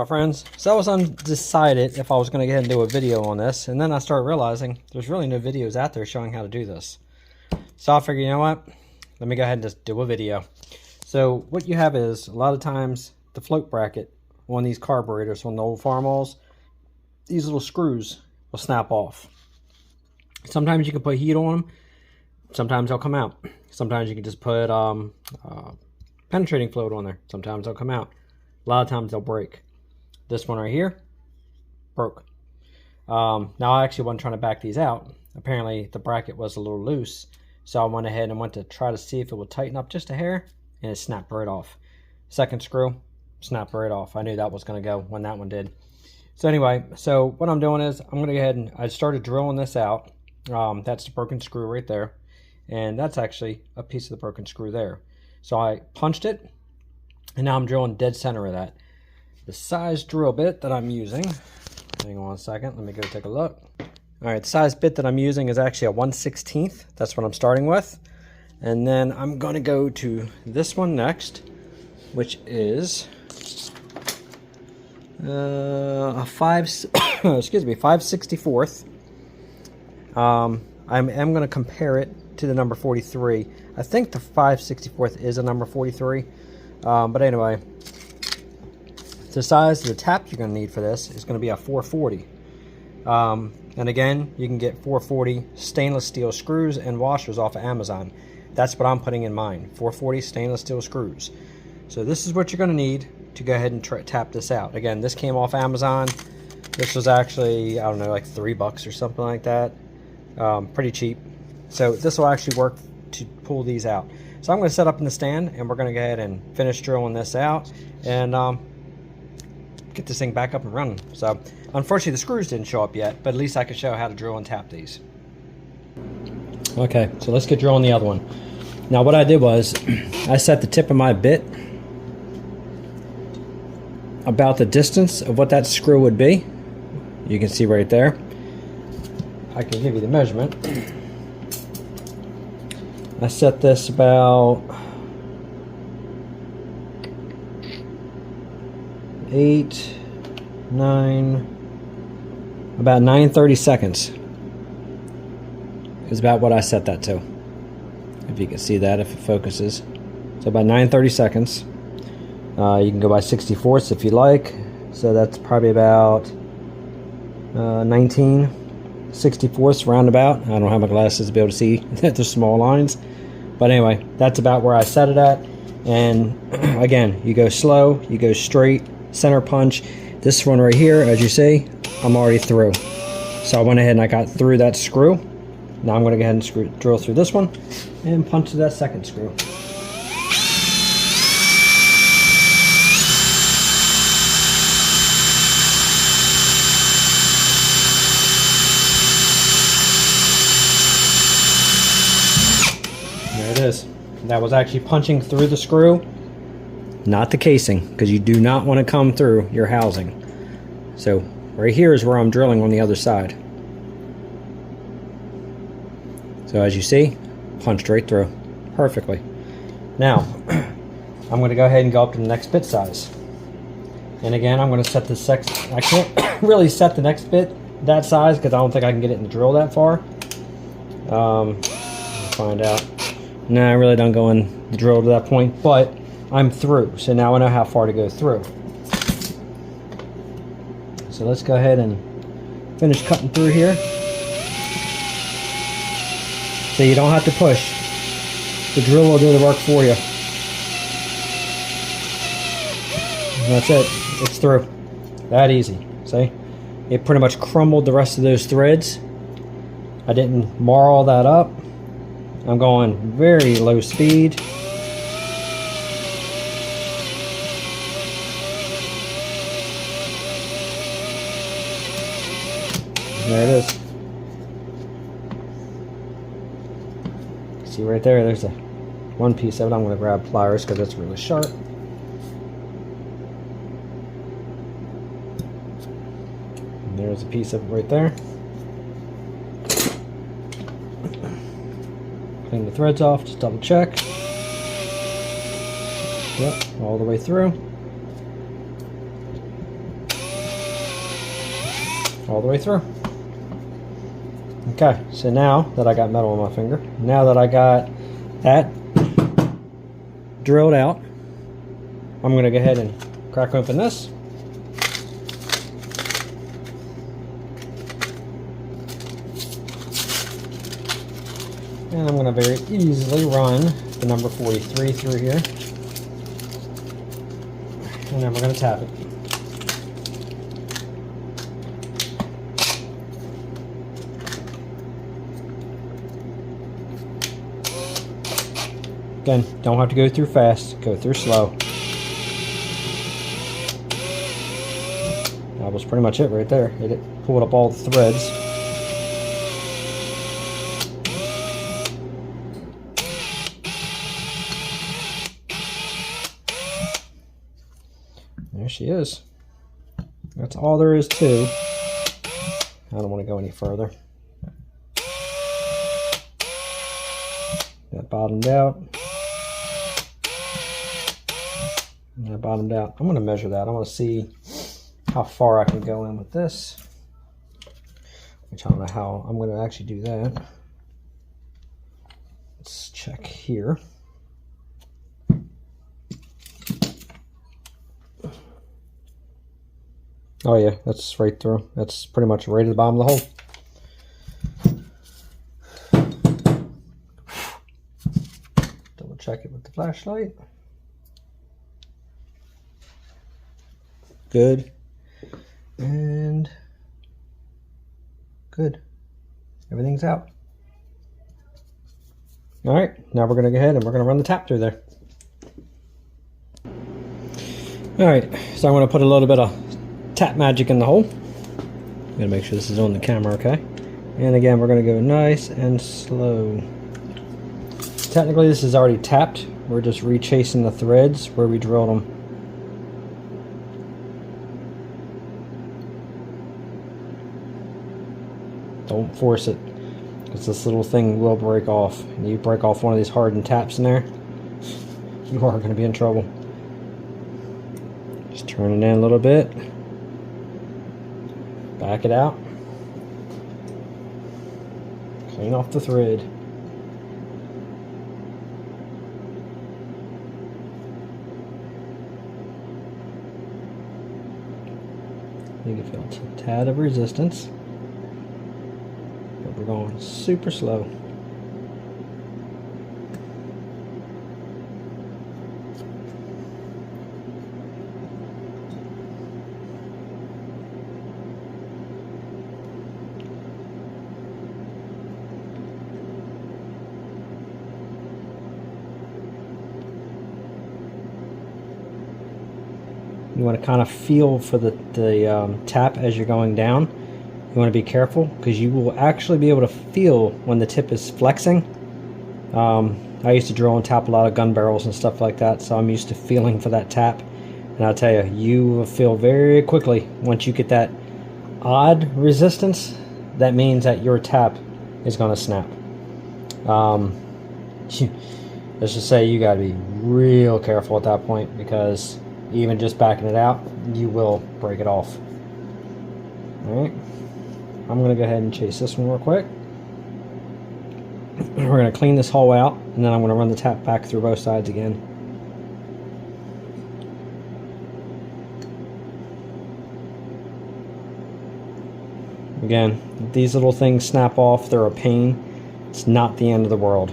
friends. So I was undecided if I was going to go ahead and do a video on this, and then I started realizing there's really no videos out there showing how to do this. So I figured, you know what, let me go ahead and just do a video. So what you have is, a lot of times, the float bracket on these carburetors, on the old Farmalls, these little screws will snap off. Sometimes you can put heat on them, sometimes they'll come out. Sometimes you can just put penetrating fluid on there, sometimes they'll come out. A lot of times they'll break. This one right here broke. Now I actually wasn't trying to back these out. Apparently the bracket was a little loose, so I went ahead and went to try to see if it would tighten up just a hair, and it snapped right off. Second screw snapped right off. I knew that was going to go when that one did. So anyway, so what I'm doing is I'm going to go ahead and I started drilling this out. That's the broken screw right there, and that's actually a piece of the broken screw there. So I punched it, and now I'm drilling dead center of that. The size drill bit that I'm using, hang on a second, let me go take a look. All right, the size bit that I'm using is actually a 1/16. That's what I'm starting with. And then I'm gonna go to this one next, which is a 5/64. I am gonna compare it to the number 43. I think the 5/64 is a number 43. But anyway, the size of the tap you're going to need for this is going to be a 440. And again, you can get 440 stainless steel screws and washers off of Amazon. That's what I'm putting in mine, 440 stainless steel screws. So this is what you're going to need to go ahead and tap this out. Again, this came off Amazon. This was actually, I don't know, like $3 or something like that. Pretty cheap. So this will actually work to pull these out. So I'm going to set up in the stand, and we're going to go ahead and finish drilling this out and get this thing back up and running. So unfortunately the screws didn't show up yet, but at least I can show how to drill and tap these. Okay, so let's get drilling the other one. Now what I did was I set the tip of my bit about the distance of what that screw would be. You can see right there. I can give you the measurement. I set this about 9:30 seconds is about what I set that to. If you can see that, if it focuses. So about 9:30 seconds. You can go by 64ths if you like. So that's probably about 19/64ths roundabout. I don't have my glasses to be able to see the small lines. But anyway, that's about where I set it at. And again, you go slow, you go straight, center punch. This one right here, as you see, I'm already through. So I went ahead and I got through that screw. Now I'm going to go ahead and drill through this one and punch to that second screw. There it is. That was actually punching through the screw, not the casing, because you do not want to come through your housing. So right here is where I'm drilling on the other side. So as you see, punched right through perfectly. Now I'm going to go ahead and go up to the next bit size. And again, I'm going to set the I can't really set the next bit that size because I don't think I can get it in the drill that far. I'll find out. No, I really don't go in the drill to that point, but I'm through. So now I know how far to go through. So let's go ahead and finish cutting through here. So you don't have to push. The drill will do the work for you. And that's it. It's through. That easy. See? It pretty much crumbled the rest of those threads. I didn't mar all that up. I'm going very low speed. There it is. See right there, there's a one piece of it. I'm going to grab pliers because it's really sharp. And there's a piece of it right there. Clean the threads off, just double check. Yep, all the way through. all the way through. Okay, so now that I got metal on my finger, now that I got that drilled out, I'm going to go ahead and crack open this. And I'm going to very easily run the number 43 through here. And then we're going to tap it. Again, don't have to go through fast, go through slow. That was pretty much it right there. It pulled up all the threads. There she is. That's all there is to. I don't want to go any further. That bottomed out. And that bottomed out. I'm going to measure that. I want to see how far I can go in with this. Which I don't know how I'm going to actually do that. Let's check here. Oh yeah, that's right through. That's pretty much right at the bottom of the hole. Double check it with the flashlight. Good. And good. Everything's out. All right, now we're going to go ahead and we're going to run the tap through there. All right, so I'm going to put a little bit of tap magic in the hole. I'm going to make sure this is on the camera, okay? And again, we're going to go nice and slow. Technically, this is already tapped. We're just rechasing the threads where we drilled them. Don't force it, because this little thing will break off. And you break off one of these hardened taps in there, you are going to be in trouble. Just turn it in a little bit. Back it out. Clean off the thread. You can feel a tad of resistance. But we're going super slow. You want to kind of feel for the tap as you're going down. You want to be careful because you will actually be able to feel when the tip is flexing. I used to drill and tap a lot of gun barrels and stuff like that, so I'm used to feeling for that tap. And I'll tell you, you will feel very quickly once you get that odd resistance. That means that your tap is going to snap. Let's just say you got to be real careful at that point, because even just backing it out, you will break it off. Alright, I'm going to go ahead and chase this one real quick. We're going to clean this hole out, and then I'm going to run the tap back through both sides again. Again, these little things snap off, they're a pain. It's not the end of the world,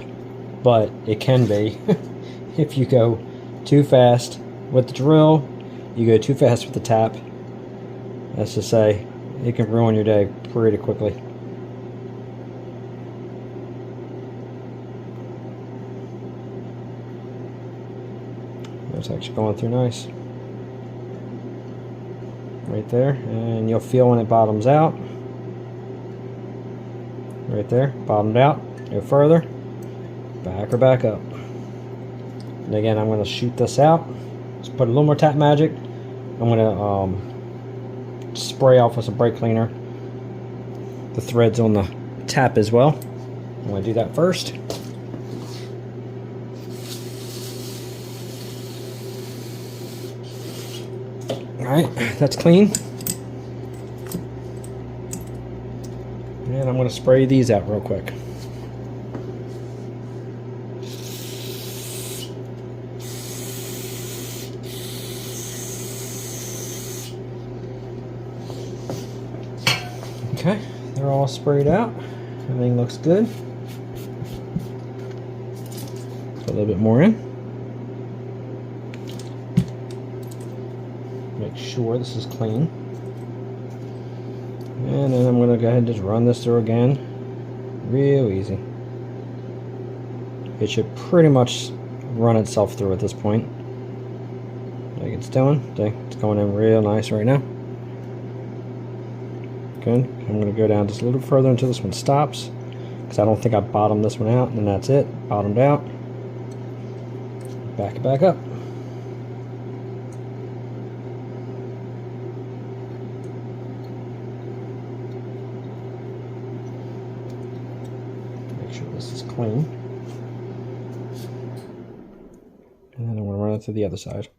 but it can be if you go too fast with the drill, you go too fast with the tap. Let's just say it can ruin your day pretty quickly. It's actually going through nice. Right there, and you'll feel when it bottoms out. Right there, bottomed out. Go further, back or back up. And again, I'm going to shoot this out. Just put a little more tap magic. I'm going to spray off with some brake cleaner the threads on the tap as well. I'm going to do that first. Alright, that's clean. going to spray these out real quick. Okay, they're all sprayed out. Everything looks good. Put a little bit more in. Make sure this is clean. And then I'm going to go ahead and just run this through again. Real easy. It should pretty much run itself through at this point. Like it's doing. It's going in real nice right now. Good. I'm going to go down just a little further until this one stops, because I don't think I bottomed this one out, and then that's it. Bottomed out. Back it back up. Make sure this is clean. And then I'm going to run it to the other side.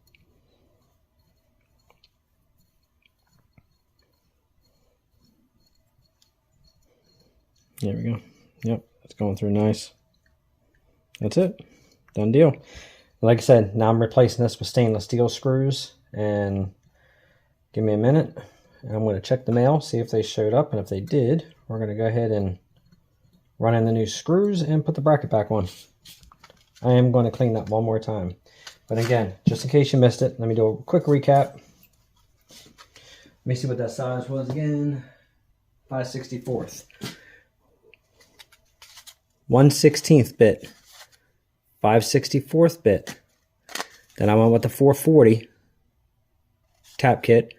There we go. Yep, it's going through nice. That's it. Done deal. Like I said, now I'm replacing this with stainless steel screws. And give me a minute. I'm going to check the mail, see if they showed up. And if they did, we're going to go ahead and run in the new screws and put the bracket back on. I am going to clean that one more time. But again, just in case you missed it, let me do a quick recap. Let me see what that size was again. 5/64. 1/16 bit, 5/64 bit. Then I went with the 440 tap kit,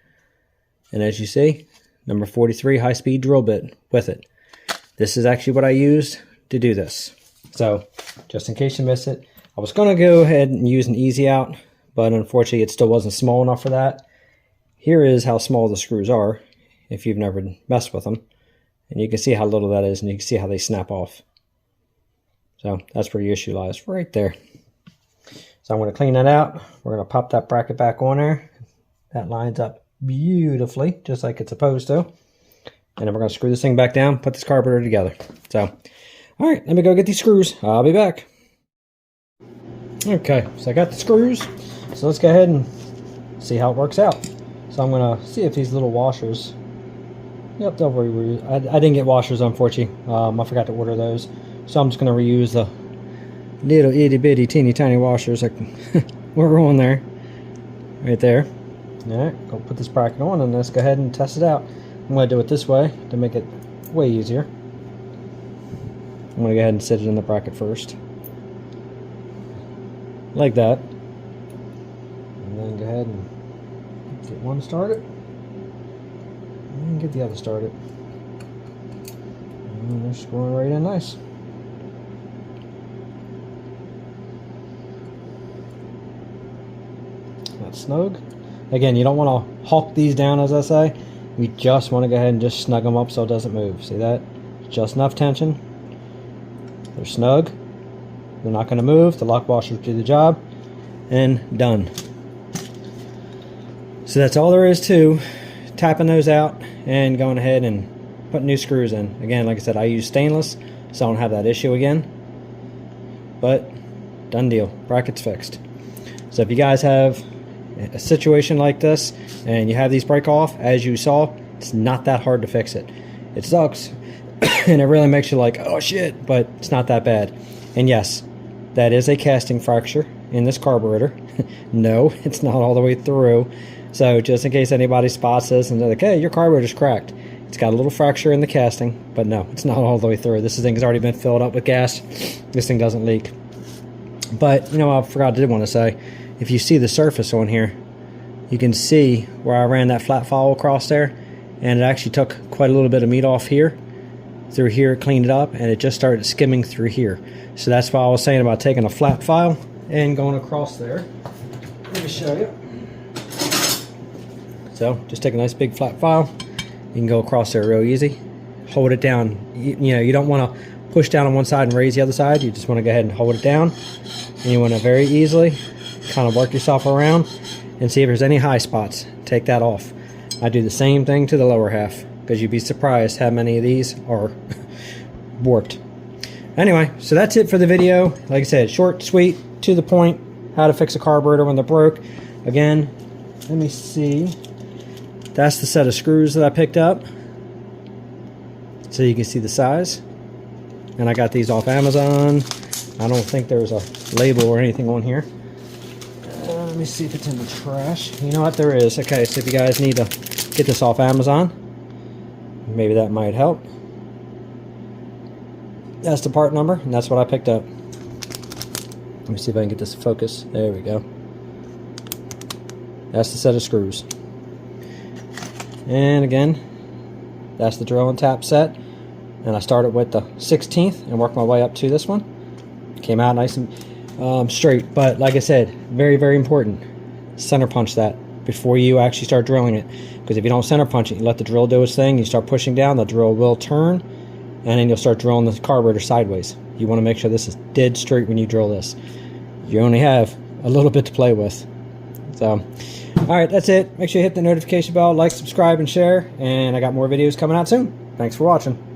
and as you see, number 43 high-speed drill bit with it. This is actually what I used to do this. So, just in case you missed it, I was going to go ahead and use an easy out, but unfortunately it still wasn't small enough for that. Here is how small the screws are, if you've never messed with them. And you can see how little that is, and you can see how they snap off. So that's where your issue lies, right there. So I'm going to clean that out. We're going to pop that bracket back on there. That lines up beautifully, just like it's supposed to. And then we're going to screw this thing back down, put this carburetor together. So, all right, let me go get these screws. I'll be back. Okay, so I got the screws. So let's go ahead and see how it works out. So I'm going to see if these little washers... Yep, don't worry. I didn't get washers, unfortunately. I forgot to order those. So I'm just going to reuse the little itty bitty teeny tiny washers that were on there. Right there. Alright, go put this bracket on and let's go ahead and test it out. I'm going to do it this way to make it way easier. I'm going to go ahead and set it in the bracket first. Like that. And then go ahead and get one started. And get the other started. And they're screwing right in nice. That's snug. Again, you don't want to hulk these down, as I say. We just want to go ahead and just snug them up so it doesn't move. See that? Just enough tension. They're snug. They're not going to move. The lock washers do the job. And done. So that's all there is to tapping those out and going ahead and putting new screws in. Again, like I said, I use stainless, so I don't have that issue again. But done deal. Bracket's fixed. So if you guys have a situation like this and you have these break off, as you saw, it's not that hard to fix it. It sucks and it really makes you like, oh shit, but it's not that bad. And yes, that is a casting fracture in this carburetor. No, it's not all the way through. So just in case anybody spots this and they're like, hey, your carburetor's cracked. It's got a little fracture in the casting, but no, it's not all the way through. This thing has already been filled up with gas. This thing doesn't leak. But, you know, I forgot, I did want to say, if you see the surface on here, you can see where I ran that flat file across there, and it actually took quite a little bit of meat off here. Through here, cleaned it up, and it just started skimming through here. So that's why I was saying about taking a flat file and going across there. Let me show you. So, just take a nice big flat file. You can go across there real easy. Hold it down. You know, you don't want to push down on one side and raise the other side. You just want to go ahead and hold it down. And you want to very easily kind of work yourself around and see if there's any high spots. Take that off. I do the same thing to the lower half, because you'd be surprised how many of these are warped. Anyway, so that's it for the video. Like I said, short, sweet, to the point, how to fix a carburetor when they're broke. Again, let me see. That's the set of screws that I picked up, so you can see the size. And I got these off Amazon. I don't think there's a label or anything on here. Let me see if it's in the trash. You know what, there is. Okay, so if you guys need to get this off Amazon, maybe that might help. That's the part number, and that's what I picked up. Let me see if I can get this to focus. There we go. That's the set of screws. And again, that's the drill and tap set. And I started with the 16th and worked my way up to this one. Came out nice and straight. But like I said, very, very important. Center punch that before you actually start drilling it. Because if you don't center punch it, you let the drill do its thing, you start pushing down, the drill will turn, and then you'll start drilling the carburetor sideways. You want to make sure this is dead straight when you drill this. You only have a little bit to play with. So, alright, that's it. Make sure you hit the notification bell, like, subscribe, and share. And I got more videos coming out soon. Thanks for watching.